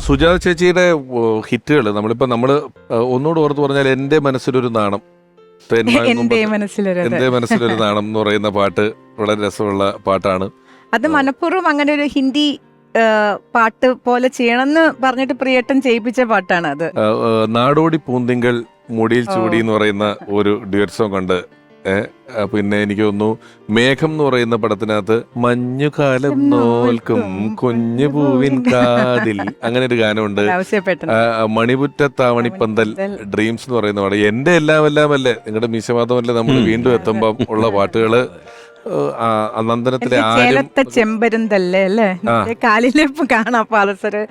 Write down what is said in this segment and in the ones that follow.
സുജാത ചേച്ചിയുടെ ഹിറ്റുകൾ നമ്മൾ ഒന്നുകൂടെ ഓർത്ത് പറഞ്ഞാൽ എന്റെ മനസ്സിലൊരു നാണം, എന്റെ മനസ്സിലൊരു നാണം എന്ന് പറയുന്ന പാട്ട് വളരെ രസമുള്ള പാട്ടാണ്. അത് മനഃപൂർവ്വം അങ്ങനെ ഒരു ഹിന്ദി പാട്ട് പോലെ ചെയ്യണമെന്ന് പറഞ്ഞിട്ട് പ്രിയേട്ടൻ ചെയ്യിപ്പിച്ച പാട്ടാണ് അത്. നാടോടി പൂന്തിങ്കൾ മുടിയിൽ ചൂടി എന്ന് പറയുന്ന ഒരു ഡ്യുവറ്റ് സോങ് ഉണ്ട്. പിന്നെ എനിക്ക് തോന്നുന്നു മേഘം എന്ന് പറയുന്ന പടത്തിനകത്ത് മഞ്ഞുകാലം നോൽക്കും കുഞ്ഞു പൂവിൻ കാതിൽ അങ്ങനെ ഒരു ഗാനമുണ്ട്. മണിപുറ്റത്താവണിപ്പന്തൽ ഡ്രീംസ് എന്ന് പറയുന്ന പാട്ട്. എന്റെ എല്ലാം അല്ലേ നിങ്ങളുടെ മീശമാധവല്ലേ നമ്മൾ വീണ്ടും എത്തുമ്പം ഉള്ള പാട്ടുകള്. നന്ദനത്തിലെ ചെമ്പരുന്തല്ലേ അല്ലേ കാലിലെ കാണാം പാലസര്.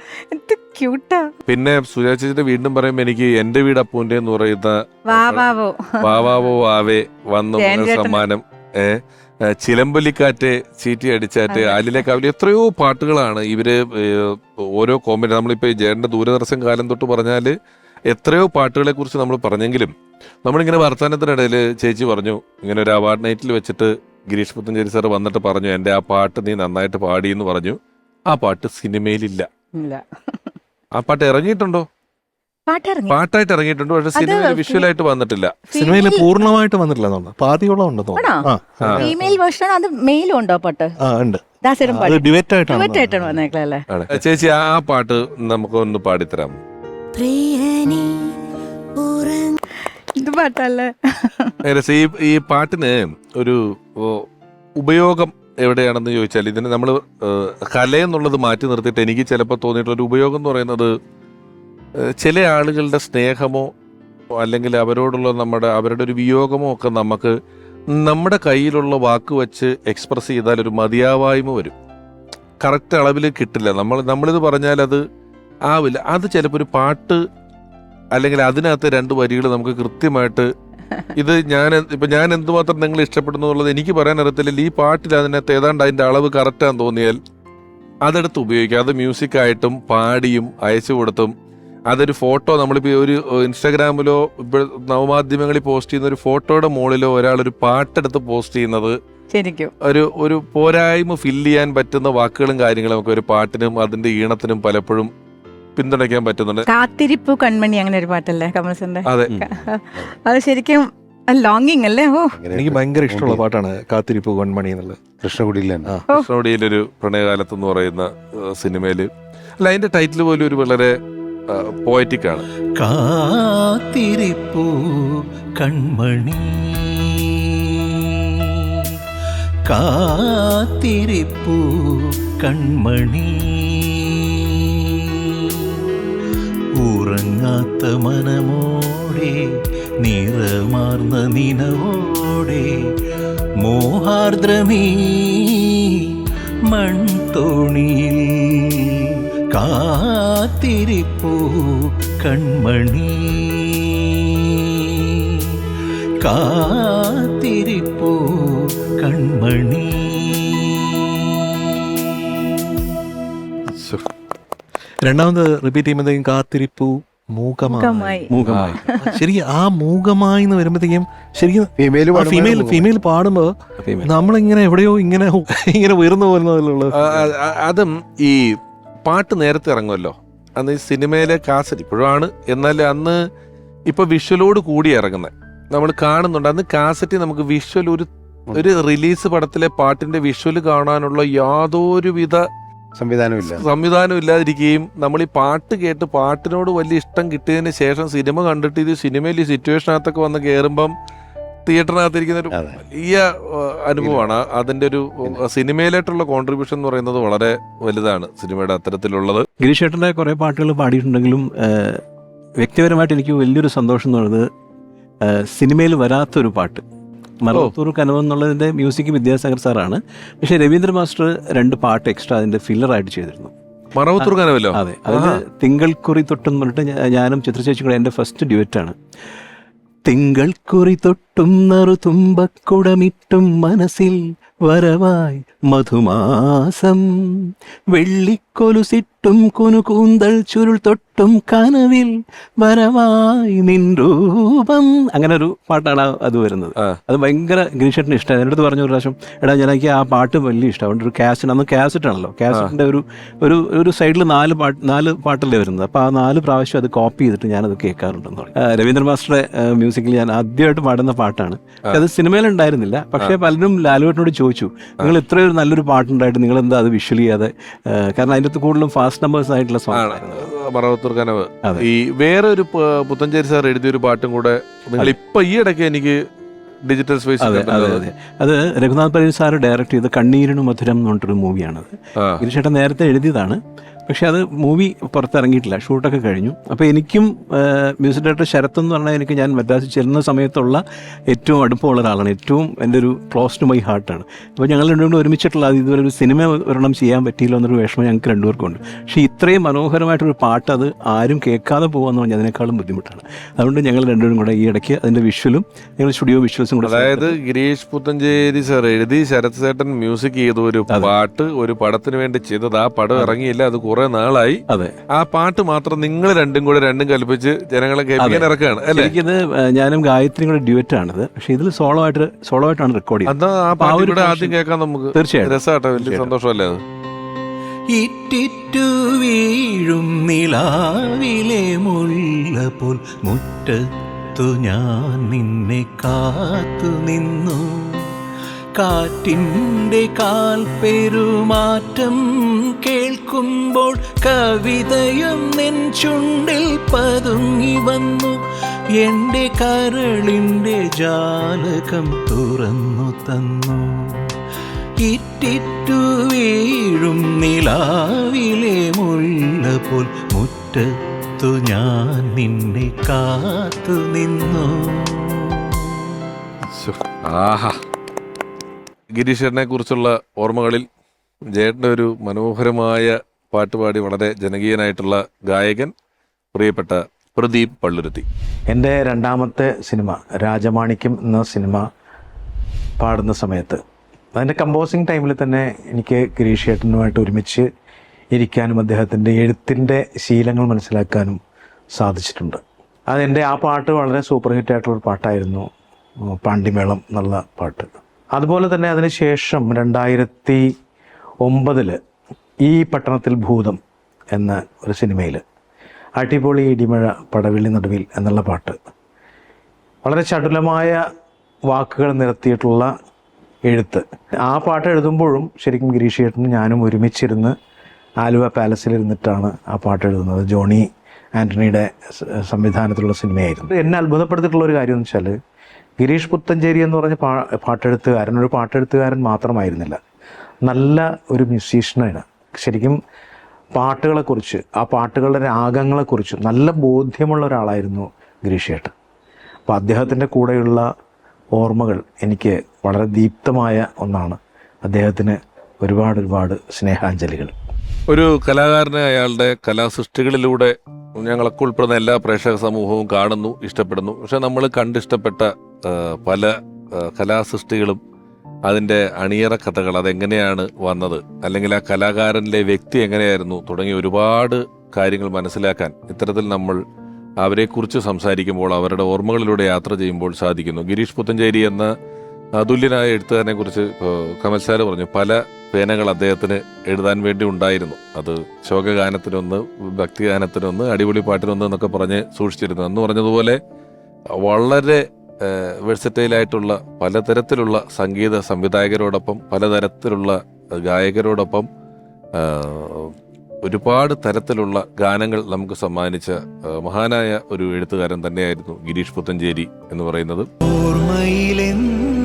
ക്യൂട്ടാ. പിന്നെ സുജാത ചേച്ചിയുടെ വീണ്ടും പറയുമ്പോ എനിക്ക് എന്റെ വീട് അപ്പൂന്റെ എന്ന് പറയുന്ന വാവാവോ ആവേ വന്നു സമ്മാനം, ചിലമ്പലിക്കാറ്റ് ചീറ്റി അടിച്ചാറ്റ്, ആലിലെ കാവലി, എത്രയോ പാട്ടുകളാണ് ഇവര് ഓരോ കോമഡി. നമ്മളിപ്പോ ജയന്റെ ദൂരദർശൻ കാലം തൊട്ട് പറഞ്ഞാല് എത്രയോ പാട്ടുകളെ കുറിച്ച് നമ്മൾ പറഞ്ഞെങ്കിലും നമ്മളിങ്ങനെ വർത്തമാനത്തിനിടയിൽ ചേച്ചി പറഞ്ഞു ഇങ്ങനെ ഒരു അവാർഡ് നൈറ്റിൽ വെച്ചിട്ട് ഗിരീഷ് പുത്തഞ്ചേരി സാർ വന്നിട്ട് പറഞ്ഞു എന്റെ ആ പാട്ട് നീ നന്നായിട്ട് പാടി എന്ന് പറഞ്ഞു. ആ പാട്ട് സിനിമയിലില്ല. ആ പാട്ട് ഇറങ്ങിയിട്ടുണ്ടോ? പാട്ടായിട്ട് ഇറങ്ങിയിട്ടുണ്ട്, പക്ഷെ സിനിമയിൽ വിഷ്വലായിട്ട് വന്നിട്ടില്ല. സിനിമയിൽ പൂർണ്ണമായിട്ട് വന്നിട്ടില്ല. പാതിയോളം ചേച്ചി ആ പാട്ട് നമുക്ക് ഒന്ന് പാടിത്തരാം. ഈ പാട്ടിന് ഒരു ഉപയോഗം എവിടെയാണെന്ന് ചോദിച്ചാൽ ഇതിന് നമ്മൾ കലയെന്നുള്ളത് മാറ്റി നിർത്തിയിട്ട് എനിക്ക് ചിലപ്പോൾ തോന്നിയിട്ടുള്ള ഉപയോഗം എന്ന് പറയുന്നത് ചില ആളുകളുടെ സ്നേഹമോ അല്ലെങ്കിൽ അവരോടുള്ള അവരുടെ ഒരു വിയോഗമോ ഒക്കെ നമുക്ക് നമ്മുടെ കയ്യിലുള്ള വാക്ക് വെച്ച് എക്സ്പ്രസ് ചെയ്താൽ ഒരു മതിയാവായ്മ വരും. കറക്റ്റ് അളവിൽ കിട്ടില്ല. നമ്മളിത് പറഞ്ഞാൽ അത് ആവില്ല. അത് ചിലപ്പോൾ ഒരു പാട്ട് അല്ലെങ്കിൽ അതിനകത്ത് 2 വരികൾ നമുക്ക് കൃത്യമായിട്ട് ഇത് ഞാൻ എന്തുമാത്രം നിങ്ങൾ ഇഷ്ടപ്പെടുന്നു എന്നുള്ളത് എനിക്ക് പറയാൻ അറിയത്തില്ല. ഈ പാട്ടിൽ അതിനകത്ത് ഏതാണ്ട് അതിന്റെ അളവ് കറക്റ്റാന്ന് തോന്നിയാൽ അതെടുത്ത് ഉപയോഗിക്കുക. അത് മ്യൂസിക്കായിട്ടും പാടിയും അയച്ചു കൊടുത്തും അതൊരു ഫോട്ടോ നമ്മളിപ്പോൾ ഒരു ഇൻസ്റ്റാഗ്രാമിലോ ഇപ്പോൾ നവമാധ്യമങ്ങളിൽ പോസ്റ്റ് ചെയ്യുന്ന ഒരു ഫോട്ടോയുടെ മുകളിലോ ഒരാളൊരു പാട്ടെടുത്ത് പോസ്റ്റ് ചെയ്യുന്നത് ശരിക്കും ഒരു പോരായ്മ ഫില്ല് ചെയ്യാൻ പറ്റുന്ന വാക്കുകളും കാര്യങ്ങളും ഒക്കെ ഒരു പാട്ടിനും അതിന്റെ ഈണത്തിനും പലപ്പോഴും പിന്തുണയ്ക്കാൻ പറ്റുന്നുണ്ട്. കാത്തിരിപ്പു കൺമണി അങ്ങനെ ഒരു പാട്ടല്ലേ കമൽസന്റെ? അതെ, അത് ശരിക്കും ലോങ്ങിങ് അല്ലേ? എനിക്ക് ഭയങ്കര ഇഷ്ടമുള്ള പാട്ടാണ് കാത്തിരിപ്പു കൺമണി എന്നുള്ളത്. കൃഷ്ണകുടിയിലൊരു പ്രണയകാലത്ത് എന്ന് പറയുന്ന സിനിമയില് അല്ല അതിന്റെ ടൈറ്റിൽ പോലും ഒരു വളരെ പോയറ്റിക് ആണ്. കാത്തിരിപ്പു കൺമണി കാത്തിരിപ്പു കൺമണി ഉറങ്ങാത്ത മനമോടെ നിറമാർന്ന നിനവോടെ മോഹാർദ്രമീ മൺതോണിയിൽ കാത്തിരിപ്പൂ കൺമണി കാത്തിരിപ്പൂ കൺമണി. രണ്ടാമത് റിപ്പീറ്റ് ചെയ്യുമ്പോഴത്തേക്കും കാത്തിരിപ്പു മൂകമായി. ശരി, ആ മൂകമായി എന്ന് വരുമ്പോഴത്തേക്കും ശരിക്കും ഫീമെയിൽ പാടുമ്പോ നമ്മളിങ്ങനെ എവിടെയോ ഇങ്ങനെ ഉയർന്നു പോകുന്നതിലുള്ളത്. അതും ഈ പാട്ട് നേരത്തെ ഇറങ്ങുമല്ലോ, അന്ന് ഈ സിനിമയിലെ കാസറ്റ് ഇപ്പോഴാണ്, എന്നാൽ അന്ന് ഇപ്പൊ വിഷ്വലോട് കൂടി ഇറങ്ങുന്നത് നമ്മൾ കാണുന്നുണ്ട്. അന്ന് കാസറ്റ് നമുക്ക് വിഷ്വൽ ഒരു റിലീസ് പടത്തിലെ പാട്ടിന്റെ വിഷ്വൽ കാണാനുള്ള യാതൊരുവിധ സംവിധാനം ഇല്ലാതിരിക്കുകയും നമ്മൾ ഈ പാട്ട് കേട്ട് പാട്ടിനോട് വലിയ ഇഷ്ടം കിട്ടിയതിന് ശേഷം സിനിമ കണ്ടിട്ട് ഇത് സിനിമയിൽ ഈ സിറ്റുവേഷനകത്തൊക്കെ വന്ന് കയറുമ്പം തിയേറ്ററിനകത്തിരിക്കുന്ന ഒരു വലിയ അനുഭവമാണ്. അതിന്റെ ഒരു സിനിമയിലായിട്ടുള്ള കോൺട്രിബ്യൂഷൻ എന്ന് പറയുന്നത് വളരെ വലുതാണ് സിനിമയുടെ അത്തരത്തിലുള്ളത്. ഗിരീഷ് ചേട്ടൻ്റെ കുറേ പാട്ടുകൾ പാടിയിട്ടുണ്ടെങ്കിലും വ്യക്തിപരമായിട്ട് എനിക്ക് വലിയൊരു സന്തോഷം എന്ന് പറയുന്നത് സിനിമയിൽ വരാത്തൊരു പാട്ട് മറവത്തൂർ കനവ് എന്നുള്ളതിൻ്റെ മ്യൂസിക് വിദ്യാസാഗർ സാറാണ്. പക്ഷേ രവീന്ദ്ര മാസ്റ്റർ 2 പാട്ട് എക്സ്ട്രാ അതിൻ്റെ ഫില്ലറായിട്ട് ചെയ്തിരുന്നു. മറവത്തൂർ കനവല്ലോ? അതെ, അതിൽ തിങ്കൾക്കുറി തൊട്ടെന്ന് പറഞ്ഞിട്ട് ഞാനും ചിത്രചേച്ചി കൂടെ എൻ്റെ ഫസ്റ്റ് ഡ്യുവറ്റാണ്. തിങ്കൾക്കുറി തൊട്ടും നറു തുമ്പക്കുടമിട്ടും മനസ്സിൽ വരവായി മധുമാസം കൊലുസിട്ടും കുനുകൂന്തൽ ചുരുൾ തൊട്ടും കനവിൽ വരവായി നിൻ രൂപം. അങ്ങനെ ഒരു പാട്ടാണ് അത് വരുന്നത്. അത് ഭയങ്കര ഗിരീഷേട്ടന് ഇഷ്ടമായി. എൻ്റെ അടുത്ത് പറഞ്ഞു ഒരു പ്രാവശ്യം, എടാ എനിക്ക് ആ പാട്ട് വലിയ ഇഷ്ടം. അതുകൊണ്ട് ഒരു കാസറ്റ്, അന്ന് കാസറ്റ് ആണല്ലോ, കാസറ്റിൻ്റെ ഒരു സൈഡിൽ 4 പാട്ടല്ലേ വരുന്നത്. അപ്പോൾ ആ 4 പ്രാവശ്യം അത് കോപ്പി ചെയ്തിട്ട് ഞാനത് കേൾക്കാറുണ്ടെന്ന് പറഞ്ഞു. രവീന്ദ്ര മാസ്റ്ററുടെ മ്യൂസിക്കിൽ ഞാൻ ആദ്യമായിട്ട് പാടുന്ന പാട്ടാണ്. അത് സിനിമയിലുണ്ടായിരുന്നില്ല. പക്ഷേ പലരും ലാലുവേട്ടനോട് ചോദിച്ചു, നിങ്ങൾ ഇത്രയൊരു നല്ലൊരു പാട്ടുണ്ടായിട്ട് നിങ്ങൾ എന്താ അത് വിഷ്വൽ ചെയ്യാതെ? കാരണം അതിൻ്റെ അകത്ത് കൂടുതലും ഫാസ്റ്റ് നമ്പേഴ്സ് ആയിട്ടുള്ള സോങ് ആയിരുന്നു. മറവത്തൂർ കനവ്. ഈ വേറെ ഒരു പുത്തഞ്ചേരി സാർ എഴുതിയൊരു പാട്ടും കൂടെ നിങ്ങൾ ഇപ്പൊ ഈ ഇടയ്ക്ക് എനിക്ക് ഡിജിറ്റൽ സ്പേസ്. അതെ, അത് രഘുനാഥ് പരീർ സാറ് ഡയറക്ട് ചെയ്ത് കണ്ണീരിനു മധുരം എന്ന് പറഞ്ഞിട്ടൊരു മൂവിയാണത്. ഗിരീഷേട്ടൻ നേരത്തെ എഴുതിയതാണ്, പക്ഷെ അത് മൂവി പുറത്തിറങ്ങിയിട്ടില്ല, ഷൂട്ടൊക്കെ കഴിഞ്ഞു. അപ്പോൾ എനിക്കും മ്യൂസിക് ഡയറക്ടർ ശരത് എന്ന് പറഞ്ഞാൽ എനിക്ക് ഞാൻ മദ്രാസിൽ ചെല്ലുന്ന സമയത്തുള്ള ഏറ്റവും അടുപ്പമുള്ള ഒരാളാണ്. ഏറ്റവും എൻ്റെ ഒരു ക്ലോസ് ടു മൈ ഹാർട്ടാണ്. അപ്പോൾ ഞങ്ങൾ രണ്ടും കൂടെ ഒരുമിച്ചിട്ടുള്ള അത് ഇതുവരെ ഒരു സിനിമ ഒരെണ്ണം ചെയ്യാൻ പറ്റിയില്ല എന്നൊരു വിഷമം ഞങ്ങൾക്ക് രണ്ടുപേർക്കും ഉണ്ട്. പക്ഷേ ഇത്രയും മനോഹരമായിട്ടൊരു പാട്ട് അത് ആരും കേൾക്കാതെ പോകുമെന്ന് പറഞ്ഞാൽ അതിനേക്കാളും ബുദ്ധിമുട്ടാണ്. അതുകൊണ്ട് ഞങ്ങൾ രണ്ടുപേരും കൂടെ ഈ ഇടയ്ക്ക് അതിൻ്റെ വിഷ്വലും ഞങ്ങൾ സ്റ്റുഡിയോ വിഷ്വൽസും കൂടെ, അതായത് ഗിരീഷ് പുത്തഞ്ചേരി സാർ എഴുതി ശരത് ചേട്ടൻ മ്യൂസിക് ചെയ്ത ഒരു പാട്ട് ഒരു പടത്തിന് വേണ്ടി ചെയ്തത്. ആ പടം ഇറങ്ങിയില്ല, അത് കുറെ നാളായി. അതെ, ആ പാട്ട് മാത്രം നിങ്ങൾ രണ്ടും കൽപ്പിച്ച് ജനങ്ങളെ കേൾപ്പിക്കാൻ ഇറക്കുകയാണ് അല്ലേ? എനിക്കിത് ഞാനും ഗായത്രിയും കൂടെ ഡ്യുവറ്റ് ആണിത്. പക്ഷെ ഇതിൽ സോളോ ആയിട്ടാണ് റെക്കോർഡ് ചെയ്യുന്നത്. ആ പാട്ട് ആദ്യം കേൾക്കാൻ നമുക്ക് തീർച്ചയായും രസമാട്ടോ, വലിയ സന്തോഷമല്ലേ അത്. ഇറ്റിറ്റു വീഴും നിലാവിലെ മുല്ല പോൽ മുറ്റത്തു ഞാൻ നിന്നെ കാത്തു നിന്നു. കാറ്റിൻ്റെ കാൽ പെരുമാറ്റം കേൾക്കുമ്പോൾ കവിതയും നിൻ ചുണ്ടിൽ പതുങ്ങി വന്നു. എൻ്റെ കരളിൻ്റെ ജാലകം തുറന്നു തന്നു. ഇറ്റിറ്റു വീഴും നിലാവിലെ മുല്ല പോൽ മുറ്റത്തു ഞാൻ നിന്നെ കാത്തു നിന്നു. ആഹാ, ഗിരീഷേട്ടനെ കുറിച്ചുള്ള ഓർമ്മകളിൽ ജയേട്ടൻ്റെ ഒരു മനോഹരമായ പാട്ടുപാടി വളരെ ജനകീയനായിട്ടുള്ള ഗായകൻ പ്രിയപ്പെട്ട പ്രദീപ് പള്ളുരുത്തി. എൻ്റെ രണ്ടാമത്തെ സിനിമ രാജമാണിക്യം എന്ന സിനിമ പാടുന്ന സമയത്ത് അതിൻ്റെ കമ്പോസിങ് ടൈമിൽ തന്നെ എനിക്ക് ഗിരീഷേട്ടനുമായിട്ട് ഒരുമിച്ച് ഇരിക്കാനും അദ്ദേഹത്തിൻ്റെ എഴുത്തിൻ്റെ ശീലങ്ങൾ മനസ്സിലാക്കാനും സാധിച്ചിട്ടുണ്ട്. അതെൻ്റെ ആ പാട്ട് വളരെ സൂപ്പർ ഹിറ്റായിട്ടുള്ളൊരു പാട്ടായിരുന്നു, പാണ്ടിമേളം എന്നുള്ള പാട്ട്. അതുപോലെ തന്നെ അതിന് ശേഷം 2009 ഈ പട്ടണത്തിൽ ഭൂതം എന്ന ഒരു സിനിമയിൽ അടിപൊളി ഇടിമഴ പടവിളി നടുവിൽ എന്നുള്ള പാട്ട്, വളരെ ചടുലമായ വാക്കുകൾ നിരത്തിയിട്ടുള്ള എഴുത്ത്. ആ പാട്ട് എഴുതുമ്പോഴും ശരിക്കും ഗിരീഷ് ചേട്ടനും ഞാനും ഒരുമിച്ചിരുന്ന് ആലുവ പാലസിലിരുന്നിട്ടാണ് ആ പാട്ട് എഴുതുന്നത്. ജോണി ആൻ്റണിയുടെ സംവിധാനത്തിലുള്ള സിനിമയായിരുന്നു. എന്നെ അത്ഭുതപ്പെടുത്തിയിട്ടുള്ളൊരു കാര്യം എന്ന് വെച്ചാൽ ഗിരീഷ് പുത്തഞ്ചേരി എന്ന് പറഞ്ഞ പാട്ടെഴുത്തുകാരൻ ഒരു പാട്ടെഴുത്തുകാരൻ മാത്രമായിരുന്നില്ല, നല്ല ഒരു മ്യൂസീഷ്യനാണ്. ശരിക്കും പാട്ടുകളെക്കുറിച്ച്, ആ പാട്ടുകളുടെ രാഗങ്ങളെക്കുറിച്ച് നല്ല ബോധ്യമുള്ള ഒരാളായിരുന്നു ഗിരീഷ് ചേട്ടൻ. അപ്പോൾ അദ്ദേഹത്തിൻ്റെ കൂടെയുള്ള ഓർമ്മകൾ എനിക്ക് വളരെ ദീപ്തമായ ഒന്നാണ്. അദ്ദേഹത്തിന് ഒരുപാട് സ്നേഹാഞ്ജലികൾ. ഒരു കലാകാരനെ അയാളുടെ കലാസൃഷ്ടികളിലൂടെ ഞങ്ങളൊക്കെ ഉൾപ്പെടുന്ന എല്ലാ പ്രേക്ഷക സമൂഹവും കാണുന്നു, ഇഷ്ടപ്പെടുന്നു. പക്ഷെ നമ്മൾ കണ്ടിഷ്ടപ്പെട്ട പല കലാസൃഷ്ടികളും അതിൻ്റെ അണിയറ കഥകൾ, അതെങ്ങനെയാണ് വന്നത്, അല്ലെങ്കിൽ ആ കലാകാരനിലെ വ്യക്തി എങ്ങനെയായിരുന്നു തുടങ്ങിയ ഒരുപാട് കാര്യങ്ങൾ മനസ്സിലാക്കാൻ ഇത്തരത്തിൽ നമ്മൾ അവരെക്കുറിച്ച് സംസാരിക്കുമ്പോൾ, അവരുടെ ഓർമ്മകളിലൂടെ യാത്ര ചെയ്യുമ്പോൾ സാധിക്കുന്നു. ഗിരീഷ് പുത്തഞ്ചേരി എന്ന അതുല്യനായ എഴുത്തുകാരനെ കുറിച്ച് കമൽ സാർ പറഞ്ഞു, പല പേനകൾ അദ്ദേഹത്തിന് എഴുതാൻ വേണ്ടി ഉണ്ടായിരുന്നു. അത് ശോകഗാനത്തിനൊന്ന്, ഭക്തിഗാനത്തിനൊന്ന്, അടിപൊളി പാട്ടിനൊന്ന് എന്നൊക്കെ പറഞ്ഞ് സൂക്ഷിച്ചിരുന്നു. എന്ന് പറഞ്ഞതുപോലെ വളരെ വെഴ്സറ്റൈലായിട്ടുള്ള പലതരത്തിലുള്ള സംഗീത സംവിധായകരോടൊപ്പം പലതരത്തിലുള്ള ഗായകരോടൊപ്പം ഒരുപാട് തരത്തിലുള്ള ഗാനങ്ങൾ നമുക്ക് സമ്മാനിച്ച മഹാനായ ഒരു എഴുത്തുകാരൻ തന്നെയായിരുന്നു ഗിരീഷ് പുത്തഞ്ചേരി എന്ന് പറയുന്നത്. ഓർമ്മയിലെന്നും